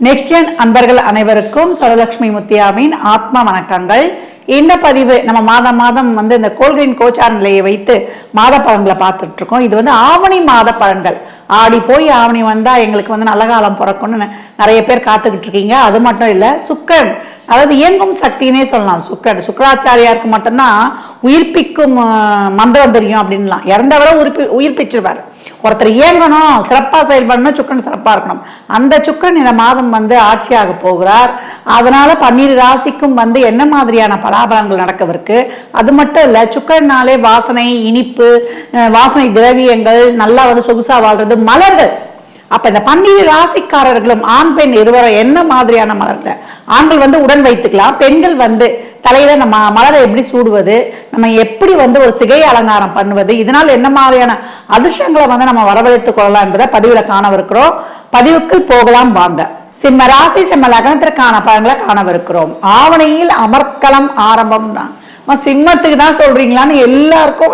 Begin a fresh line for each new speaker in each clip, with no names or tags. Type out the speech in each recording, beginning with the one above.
Next gen அன்பர்கள் அனைவருக்கும் சரலட்சுமி முத்தியாவின் ஆத்மா வணக்கங்கள். இந்த பதிவு நம்ம மாதம் இந்த கோல்கிரீன் கோச்சார் நிலையை வைத்து மாத பலன்களை பார்த்துட்டு இருக்கோம். இது ஆவணி மாத பலன்கள். ஆடி போய் ஆவணி வந்தா எங்களுக்கு நல்ல காலம் பிறக்கும்னு நிறைய பேர் காத்துக்கிட்டு இருக்கீங்க. அது மட்டும் இல்லை, சுக்கரன் அதாவது இயங்கும் சக்தினே சொல்லலாம். சுக்கராச்சாரியாருக்கு மட்டும்தான் உயிர்ப்பிக்கும் மந்திரம் தெரியும் அப்படின்லாம். இறந்தவரை உயிர்ப்பிச்சிருவார். ஒருத்தர் இயங்கணும், சிறப்பாக செயல்படணும், சுக்கரன் சிறப்பாக இருக்கணும். அந்த சுக்கரன் இந்த மாதம் ஆட்சியாக போகிறார். அதனால 12 ராசிக்கும் என்ன மாதிரியான பலாபலங்கள் நடக்கவிருக்கு. அது மட்டும் இல்லை, சுக்கரனாலே வாசனை, இனிப்பு, வாசனை திரவியங்கள், நல்லா சொகுசா வாழ்றது, மலர்கள். அப்ப இந்த 12 ராசிக்காரர்களும் ஆண் பெண் இருவரும் என்ன மாதிரியான மலர்கள், ஆண்கள் உடன் வைத்துக்கலாம், பெண்கள் தலையில நம்ம மலரை எப்படி சூடுவது, நம்ம எப்படி ஒரு சிகை அலங்காரம் பண்ணுவது, இதனால் என்ன மாதிரியான அதிர்ஷ்டங்களை நம்ம வரவழைத்துக் கொள்ளலாம் என்பதை பதிவுல காணவிருக்கிறோம். பதிவுக்குள் போகலாம் வாங்க. சிம்ம ராசி சிம்ம லக்னத்திற்கான பலன்களை காணவிருக்கிறோம். ஆவணியில் அமர்க்களம் ஆரம்பம் தான். சிம்மத்துக்கு தான் சொல்றீங்களான்னு எல்லாருக்கும்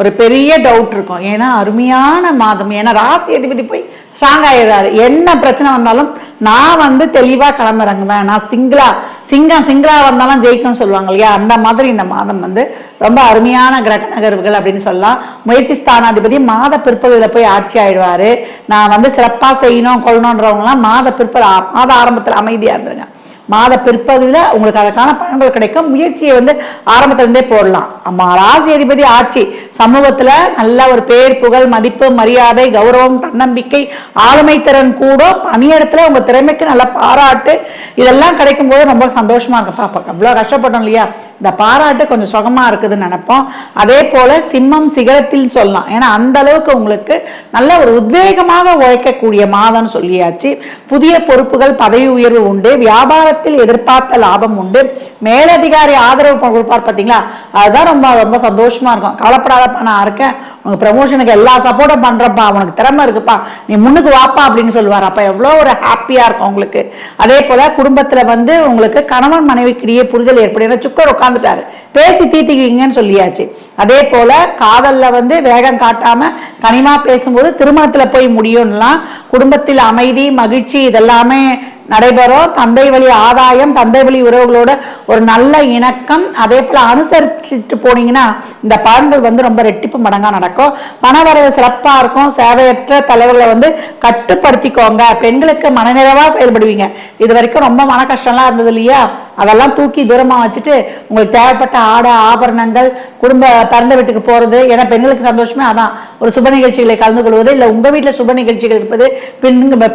ஒரு பெரிய டவுட் இருக்கும். ஏன்னா அருமையான மாதம். ஏன்னா ராசி அதிபதி போய் ஸ்ட்ராங் ஆயிடுறாரு. என்ன பிரச்சனை வந்தாலும் நான் தெளிவா கிளம்புறேங்குவேன், நான் சிங்களா வந்தாலும் ஜெயிக்கணும்னு சொல்லுவாங்க இல்லையா, அந்த மாதிரி இந்த மாதம் ரொம்ப அருமையான கிரக நகர்வுகள் அப்படின்னு சொல்லலாம். முயற்சி ஸ்தானாதிபதி மாத பிற்பகுதியில் போய் ஆட்சி ஆயிடுவாரு. நான் சிறப்பா செய்யணும் கொள்ளணுன்றவங்களாம் மாத ஆரம்பத்தில் அமைதியா இருந்துருங்க. மாத பிற்பகுதியில் உங்களுக்கு அதற்கான பலன்கள் கிடைக்கும். முயற்சியை ஆரம்பத்திலிருந்தே போடலாம். ராசி அதிபதி ஆட்சி சமூகத்துல நல்ல ஒரு பேர், புகழ், மதிப்பு, மரியாதை, கௌரவம், தன்னம்பிக்கை, ஆளுமை திறன் கூட, பணியிடத்துல உங்க திறமைக்கு நல்ல பாராட்டு, இதெல்லாம் கிடைக்கும் போது ரொம்ப சந்தோஷமா இருக்கு. பாப்பா அவ்வளவு கஷ்டப்பட்டோம் இல்லையா, இந்த பாராட்டு கொஞ்சம் சுகமா இருக்குதுன்னு நினைப்போம். அதே போல சிம்மம் சிகரத்தில் சொல்லலாம். ஏன்னா அந்த அளவுக்கு உங்களுக்கு நல்ல ஒரு உத்வேகமாக உழைக்கக்கூடிய மாதம்னு சொல்லியாச்சு. புதிய பொறுப்புகள், பதவி உயர்வு உண்டு. வியாபாரத்தில் எதிர்பார்த்த லாபம் உண்டு. மேலதிகாரி ஆதரவு கொடுப்பார் பார்த்தீங்களா, அதுதான் ரொம்ப ரொம்ப சந்தோஷமா இருக்கும். கவலைப்படாதப்பா, நான் இருக்கேன், உனக்கு ப்ரமோஷனுக்கு எல்லா சப்போர்ட்டும் பண்றப்பா, உனக்கு திறமை இருக்குப்பா, நீ முன்னுக்கு வாப்பா அப்படின்னு சொல்லுவார். அப்ப எவ்வளோ ஒரு ஹாப்பியா இருக்கும் உங்களுக்கு. அதே போல குடும்பத்துல உங்களுக்கு கணவன் மனைவிக்கிடையே புரிதல் ஏற்படும். சுக்கர் உட்காந்துட்டாரு, பேசி தீர்த்திக்குவீங்கன்னு சொல்லியாச்சு. அதே போல காதல்ல வேகம் காட்டாம கனிமா பேசும்போது திருமணத்துல போய் முடியும்லாம். குடும்பத்தில் அமைதி, மகிழ்ச்சி இதெல்லாமே நடைபெறும். தந்தை வழி ஆதாயம், தந்தை வழி உறவுகளோட ஒரு நல்ல இணக்கம். அதே போல அனுசரிச்சுட்டு போனீங்கன்னா இந்த பலன்கள் ரொம்ப ரெட்டிப்பு மடங்கா நடக்கும். பணவரவு சிறப்பா இருக்கும். சேவையற்ற தலைவர்களை கட்டுப்படுத்திக்கோங்க. பெண்களுக்கு மனநிறைவா செயல்படுவீங்க. இது வரைக்கும் ரொம்ப மன கஷ்டம்லாம் இருந்தது இல்லையா, அதெல்லாம் தூக்கி தூரமா வச்சுட்டு உங்களுக்கு தேவைப்பட்ட ஆடை, ஆபரணங்கள், குடும்ப பிறந்த வீட்டுக்கு போறது. ஏன்னா பெண்களுக்கு சந்தோஷமே அதான், ஒரு சுப நிகழ்ச்சிகளை கலந்து கொள்வது, இல்லை உங்க வீட்டில் சுப நிகழ்ச்சிகள் இருப்பது,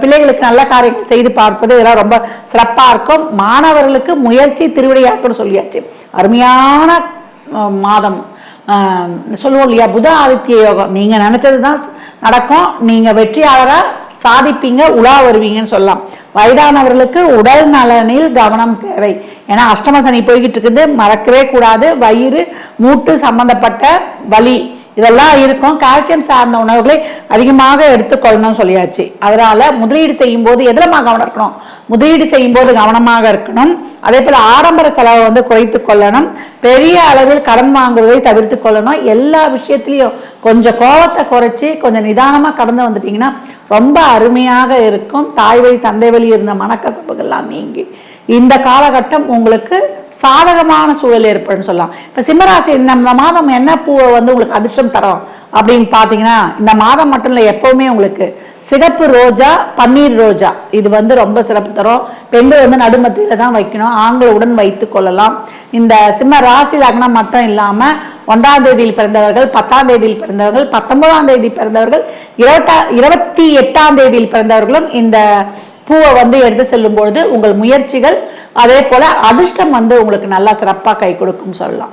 பிள்ளைகளுக்கு நல்ல காரியங்கள் செய்து பார்ப்பது, இதெல்லாம் ரொம்ப சிறப்பா இருக்கும். மாணவர்களுக்கு முயற்சி திருவிடையாக்குன்னு சொல்லியாச்சு. அருமையான மாதம் சொல்லுவோம் இல்லையா, புத ஆதித்ய யோகம். நீங்க நினைச்சதுதான் நடக்கும். நீங்க வெற்றியாளரா சாதிப்பீங்க, உலா வருவீங்கன்னு சொல்லலாம். வயதானவர்களுக்கு உடல் நலனில் கவனம் தேவை. ஏன்னா அஷ்டம சனி போய்கிட்டு இருக்குது, மறக்கவே கூடாது. வயிறு, மூட்டு சம்பந்தப்பட்ட வலி இதெல்லாம் இருக்கும். கால்சியம் சார்ந்த உணவுகளை அதிகமாக எடுத்துக்கொள்ளணும் சொல்லியாச்சு. அதனால முதலீடு செய்யும் போது எதிரமாக கவனம் இருக்கணும். முதலீடு செய்யும் போது கவனமாக இருக்கணும். அதே போல ஆடம்பர செலவை குறைத்து கொள்ளணும். பெரிய அளவில் கடன் வாங்குவதை தவிர்த்து கொள்ளணும். எல்லா விஷயத்திலையும் கொஞ்சம் கோபத்தை குறைச்சி கொஞ்சம் நிதானமா கடந்து வந்துட்டீங்கன்னா ரொம்ப அருமையாக இருக்கும். தாய் வழி, தந்தை வழி இருந்த மனக்கசப்புகள்லாம் நீங்கி இந்த காலகட்டம் உங்களுக்கு சாதகமான சூழல் ஏற்படும் சொல்லலாம். இப்ப சிம்மராசி இந்த மாதம் என்ன பூவை உங்களுக்கு அதிர்ஷ்டம் தரும் அப்படின்னு பாத்தீங்கன்னா, இந்த மாதம் மட்டும் இல்லை, எப்பவுமே உங்களுக்கு சிகப்பு ரோஜா, பன்னீர் ரோஜா இது ரொம்ப சிறப்பு தரும். பெண்கள் நடுமத்தியில தான் வைக்கணும், ஆண்களுடன் வைத்துக் கொள்ளலாம். இந்த சிம்ம ராசி லக்னம் மட்டும் இல்லாம 1ஆம் தேதியில் பிறந்தவர்கள், 10ஆம் தேதியில் பிறந்தவர்கள், 19ஆம் தேதி பிறந்தவர்கள், 28ஆம் தேதியில் பிறந்தவர்களும் இந்த பூவை எடுத்து செல்லும் பொழுது உங்கள் முயற்சிகள், அதே போல அதிர்ஷ்டம் உங்களுக்கு நல்லா சிறப்பாக கை கொடுக்கும் சொல்லலாம்.